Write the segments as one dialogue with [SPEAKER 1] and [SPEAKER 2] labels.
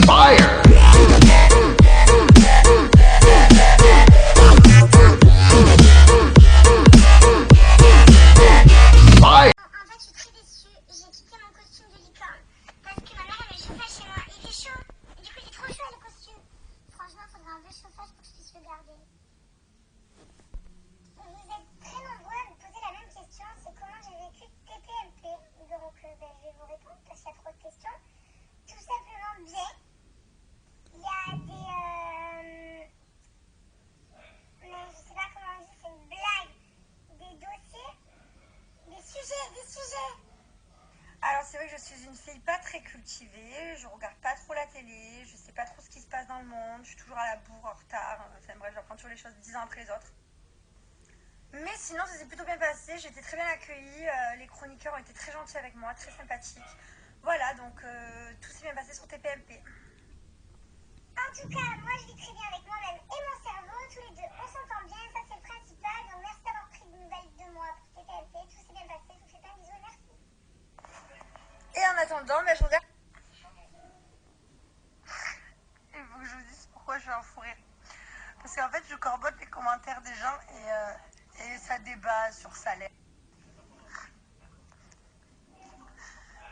[SPEAKER 1] Fire! Fire!
[SPEAKER 2] En fait, je suis très déçue. J'ai quitté mon costume de licorne parce que ma mère elle met le chauffage chez moi. Il fait chaud. Et du coup, il est trop chaud le costume. Franchement, il faudra un vrai chauffage pour que je puisse le garder. Vous êtes très nombreux à me poser la même question, c'est comment j'ai vécu TPMP. Donc, je vais vous répondre parce qu'il y a trop de questions. Tout simplement bien. Il y a des... mais je sais pas comment on dit, c'est une blague. Des dossiers, des sujets.
[SPEAKER 3] Alors c'est vrai que je suis une fille pas très cultivée, je regarde pas trop la télé, je sais pas trop ce qui se passe dans le monde, je suis toujours à la bourre, en retard, enfin bref, j'apprends toujours les choses 10 ans après les autres. Mais sinon ça s'est plutôt bien passé, j'ai été très bien accueillie, les chroniqueurs ont été très gentils avec moi, très sympathiques. Voilà, donc tout s'est bien passé sur TPMP.
[SPEAKER 2] En tout cas, moi je vis très bien avec moi-même et mon cerveau, tous les deux, on s'entend bien, ça c'est le principal. Donc merci d'avoir pris de nouvelles de moi pour TPMP, tout s'est bien passé, je vous fais plein de bisous et merci.
[SPEAKER 3] Et en attendant, je regarde... Il faut que je vous dise pourquoi je vais en fou rire. Parce qu'en fait, je corbote les commentaires des gens et ça débat sur salaire.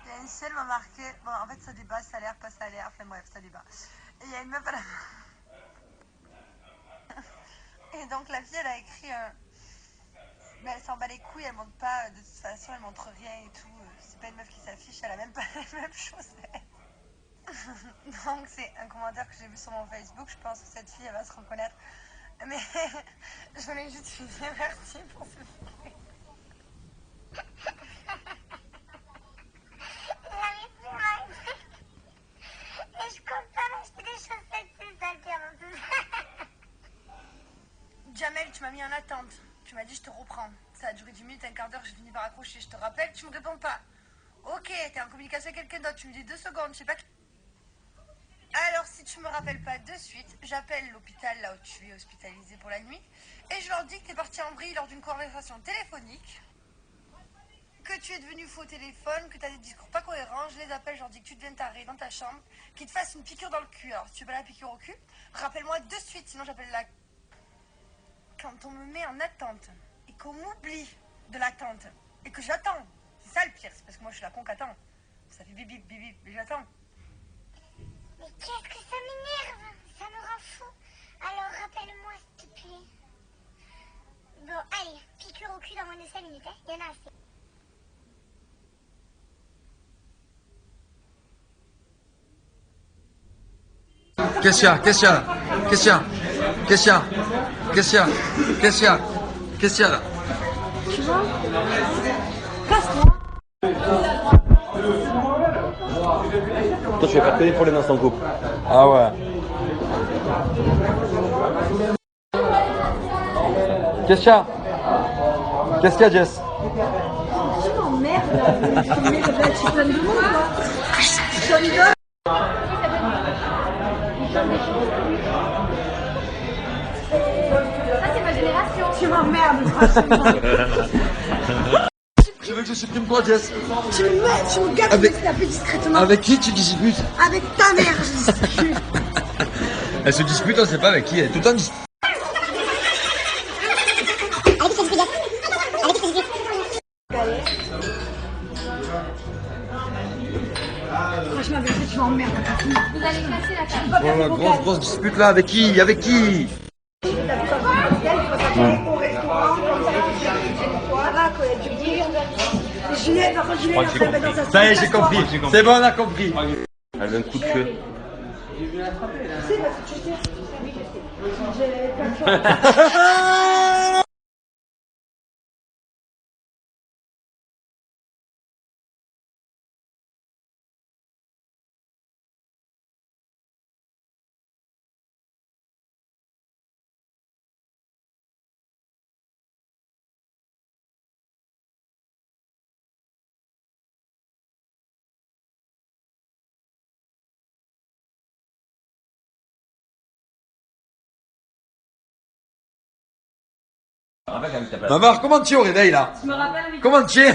[SPEAKER 3] Il y a une seule m'a marqué, bon en fait ça débat salaire, pas salaire, enfin bref, ça débat. Et il y a une meuf à la... Et donc la fille elle a écrit, mais elle s'en bat les couilles, elle montre pas, de toute façon elle montre rien et tout. C'est pas une meuf qui s'affiche, elle a même pas les mêmes chaussettes. Donc c'est un commentaire que j'ai vu sur mon Facebook, je pense que cette fille elle va se reconnaître. Mais je voulais juste finir, merci pour ce film.
[SPEAKER 2] Et je compte pas m'acheter des chaussettes, c'est ça le pire en plus.
[SPEAKER 3] Jamel, tu m'as mis en attente. Tu m'as dit je te reprends. Ça a duré 10 minutes, un quart d'heure, j'ai fini par accrocher. Je te rappelle, tu me réponds pas. Ok, t'es en communication avec quelqu'un d'autre, tu me dis 2 secondes, je sais pas qui... Alors si tu me rappelles pas de suite, j'appelle l'hôpital là où tu es hospitalisé pour la nuit et je leur dis que t'es parti en vrille lors d'une conversation téléphonique, que tu es devenu faux au téléphone, que t'as des discours pas cohérents. Je les appelle, je leur dis que tu deviens taré dans ta chambre, qu'ils te fassent une piqûre dans le cul. Alors si tu veux pas la piqûre au cul, rappelle-moi de suite, sinon j'appelle la... Quand on me met en attente et qu'on m'oublie de l'attente et que j'attends, c'est ça le pire, c'est parce que moi je suis la con qu'attend. Ça fait bip bip bip bip, mais j'attends.
[SPEAKER 2] Mais qu'est-ce que ça m'énerve, ça me rend fou. Alors rappelle-moi s'il te plaît. Bon allez, piqûre au cul dans moins de 5 minutes, hein. Il y en a assez.
[SPEAKER 1] Qu'est-ce qu'il y a? Qu'est-ce qu'il y a? Qu'est-ce qu'il y a? Qu'est-ce qu'il y a? Qu'est-ce qu'il y a? Qu'est-ce qu'il y a? Qu'est-ce qu'il y a là?
[SPEAKER 4] Tu vois? Casse-toi.
[SPEAKER 5] Toi, tu fais pas que des problèmes dans ton couple.
[SPEAKER 1] Ah ouais. Qu'est-ce qu'il y a? Qu'est-ce qu'il y a, Jess?
[SPEAKER 4] Tu m'emmerdes là, de filmer le bel petit plein de monde quoi. Je rigole. Ça c'est ma génération. Tu m'emmerdes franchement.
[SPEAKER 1] Tu veux que je supprime quoi, Jess?
[SPEAKER 4] Tu me gâtes,
[SPEAKER 1] Avec-
[SPEAKER 4] tu t'appelles discrètement.
[SPEAKER 1] Avec qui tu disputes?
[SPEAKER 4] Avec ta mère, je discute.
[SPEAKER 1] Elle se dispute, on sait pas avec qui, elle est tout le temps dispute.
[SPEAKER 4] Franchement, avec ça, tu m'emmerdes.
[SPEAKER 2] Vous allez casser la table.
[SPEAKER 1] Oh, la grosse dispute là, avec qui? Avec qui?
[SPEAKER 4] Au restaurant, voilà, quoi, il y a du bruit. Juliette, par contre, Juliette, elle s'appelle dans sa
[SPEAKER 1] Ça y est, j'ai compris. C'est bon, on a compris.
[SPEAKER 5] Elle a un coup de feu.
[SPEAKER 4] Tu sais, parce que tu sais, oui, je sais. J'ai plein de choses.
[SPEAKER 1] Maman, comment tu es au réveil là?
[SPEAKER 4] Tu me rappelles, oui.
[SPEAKER 1] Comment tu es?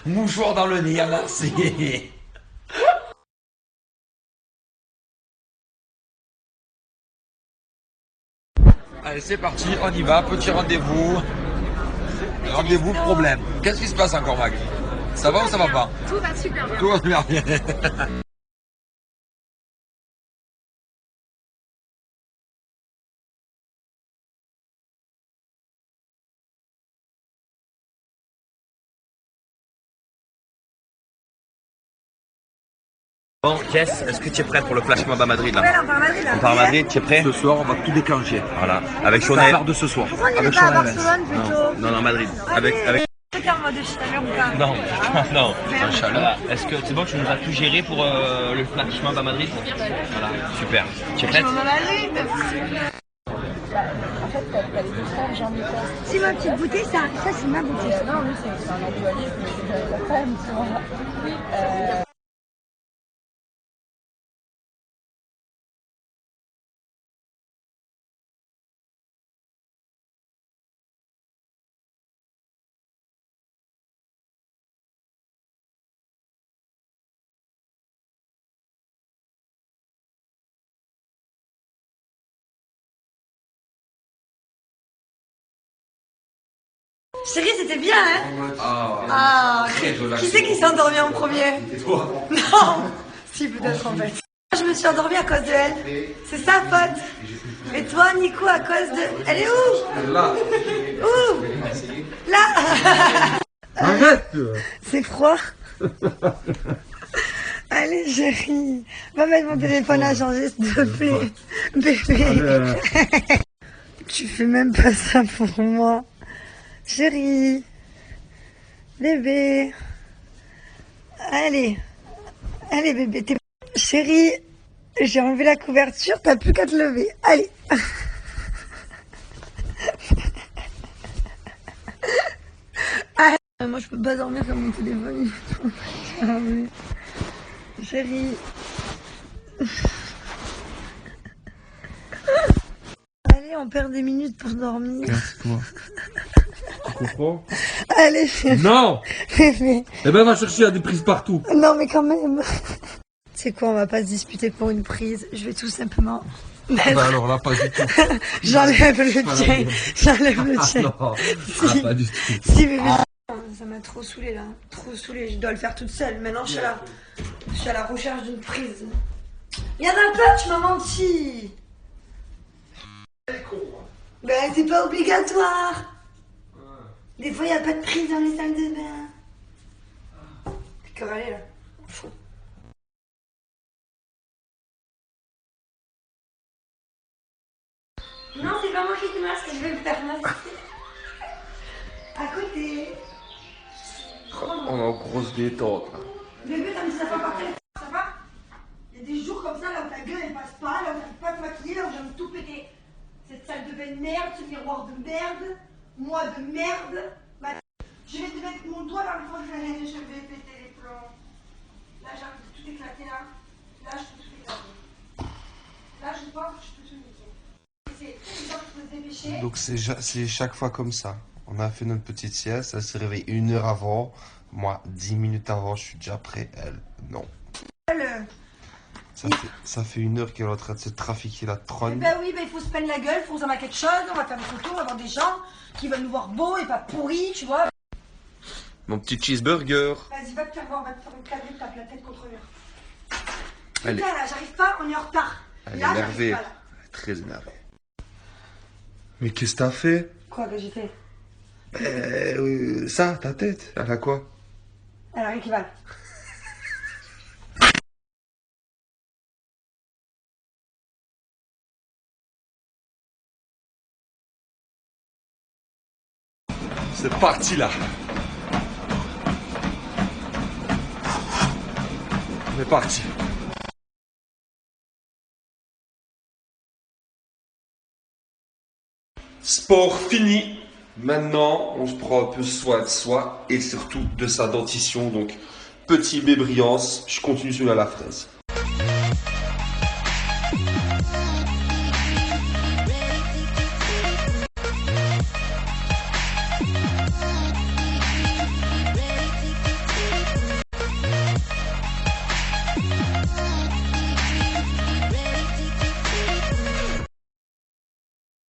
[SPEAKER 1] Mouchoir dans le nez, merci. Allez, c'est parti, on y va. Petit rendez-vous. Rendez-vous problème. Qu'est-ce qui se passe encore, Mag? Ça va ou ça va pas?
[SPEAKER 3] Tout va super bien.
[SPEAKER 1] Tout va bien.
[SPEAKER 5] Bon, Jess, est-ce que tu es prête pour le flash mob à Madrid là?
[SPEAKER 3] Ouais, on part à Madrid là.
[SPEAKER 5] On part à Madrid, tu es prêt?
[SPEAKER 1] Ce soir, on va tout déclencher.
[SPEAKER 5] Voilà, avec
[SPEAKER 1] Ça
[SPEAKER 5] Shonel.
[SPEAKER 1] part de ce soir.
[SPEAKER 3] Pourquoi on
[SPEAKER 1] Avec
[SPEAKER 3] n'irait pas à
[SPEAKER 1] Chanel.
[SPEAKER 3] Barcelone plutôt?
[SPEAKER 5] Non, Madrid. Avec.
[SPEAKER 3] C'était en mode chaleur ou pas?
[SPEAKER 5] Non, non.
[SPEAKER 1] Inch'Allah.
[SPEAKER 5] Voilà. Est-ce que c'est bon, tu nous as tout géré pour le flash mob à Madrid? Voilà, super. Tu es prête?
[SPEAKER 3] On va à Madrid. C'est ma petite bouteille, ça c'est ma bouteille. Non, oui, c'est un employé, c'est la femme, tu vois. Chérie, c'était bien, hein? Qui c'est qui s'est endormi en premier? Et toi? Non. Si, peut-être en fait. Je me suis endormie à cause de elle. C'est sa faute. Et toi, Nico, à cause de... Elle est où?
[SPEAKER 1] Là.
[SPEAKER 3] Où? Là.
[SPEAKER 1] Arrête.
[SPEAKER 3] C'est froid. Allez, chérie. Va mettre mon téléphone à changer, s'il te plaît. Bébé. Tu fais même pas ça pour moi. Chérie, bébé, allez bébé, chérie, j'ai enlevé la couverture, t'as plus qu'à te lever, allez. Moi je peux pas dormir sur mon téléphone. Ah oui. Chérie. Allez, on perd des minutes pour dormir.
[SPEAKER 1] Casse-toi. Tu comprends?
[SPEAKER 3] Allez.
[SPEAKER 1] Non.
[SPEAKER 3] Bébé.
[SPEAKER 1] Eh ben, va chercher à des prises partout.
[SPEAKER 3] Non, mais quand même. C'est quoi, on va pas se disputer pour une prise. Je vais tout simplement.
[SPEAKER 1] Ah bah alors là, pas du tout.
[SPEAKER 3] J'enlève le tien. J'enlève le tien.
[SPEAKER 1] Non,
[SPEAKER 3] Si.
[SPEAKER 1] pas du tout.
[SPEAKER 3] Si, bébé. Ça m'a trop saoulé là. Trop saoulé. Je dois le faire toute seule. Maintenant, je suis à la recherche d'une prise. Il y en a pas, tu m'as menti. Ben, c'est pas obligatoire. Des fois, il n'y a pas de prise dans les salles de bain. T'es corallé là. Fou. Non, c'est pas moi qui te masque, je vais me faire masquer. À côté.
[SPEAKER 1] On est en grosse détente là.
[SPEAKER 3] Bébé, t'as mis ça par terre. Ça va? Il y a des jours comme ça là où ta gueule elle passe pas, là où t'arrives pas à te maquiller, là où j'ai envie de tout péter. Cette salle de bain de merde, ce miroir de merde, moi de merde. Je vais te mettre mon doigt dans le fond de la neige, je vais péter les plombs. Là, j'ai envie de tout éclater là. Là, je peux tout éclater. Là, je pense que je peux tout niquer. C'est tous les gens qui peuvent se dépêcher.
[SPEAKER 6] Donc c'est chaque fois comme ça. On a fait notre petite sieste, elle s'est réveillée 1 heure avant. Moi, 10 minutes avant, je suis déjà prêt. Elle, non. Ça fait 1 heure qu'elle est en train de se trafiquer la trogne.
[SPEAKER 3] Ben oui, ben il faut se peindre la gueule, faut en avoir quelque chose, on va faire des photos, on va voir des gens qui veulent nous voir beaux et pas pourris, tu vois.
[SPEAKER 6] Mon petit cheeseburger.
[SPEAKER 3] Vas-y, va te faire voir, on va te faire une cadrée, tape la tête contre le mur.
[SPEAKER 6] Elle
[SPEAKER 3] Putain, là, j'arrive pas, on est en retard.
[SPEAKER 6] Elle est
[SPEAKER 3] Là, j'arrive
[SPEAKER 6] énervée.
[SPEAKER 3] pas, là.
[SPEAKER 6] Elle est très énervée. Mais qu'est-ce que t'as fait?
[SPEAKER 3] Quoi que j'ai fait?
[SPEAKER 6] Ça, ta tête, elle a quoi?
[SPEAKER 3] Elle a rien qui va.
[SPEAKER 6] C'est parti là. On est parti. Sport fini. Maintenant, on se prend un peu soin de soi et surtout de sa dentition. Donc, petit B brillance, je continue celui à la fraise.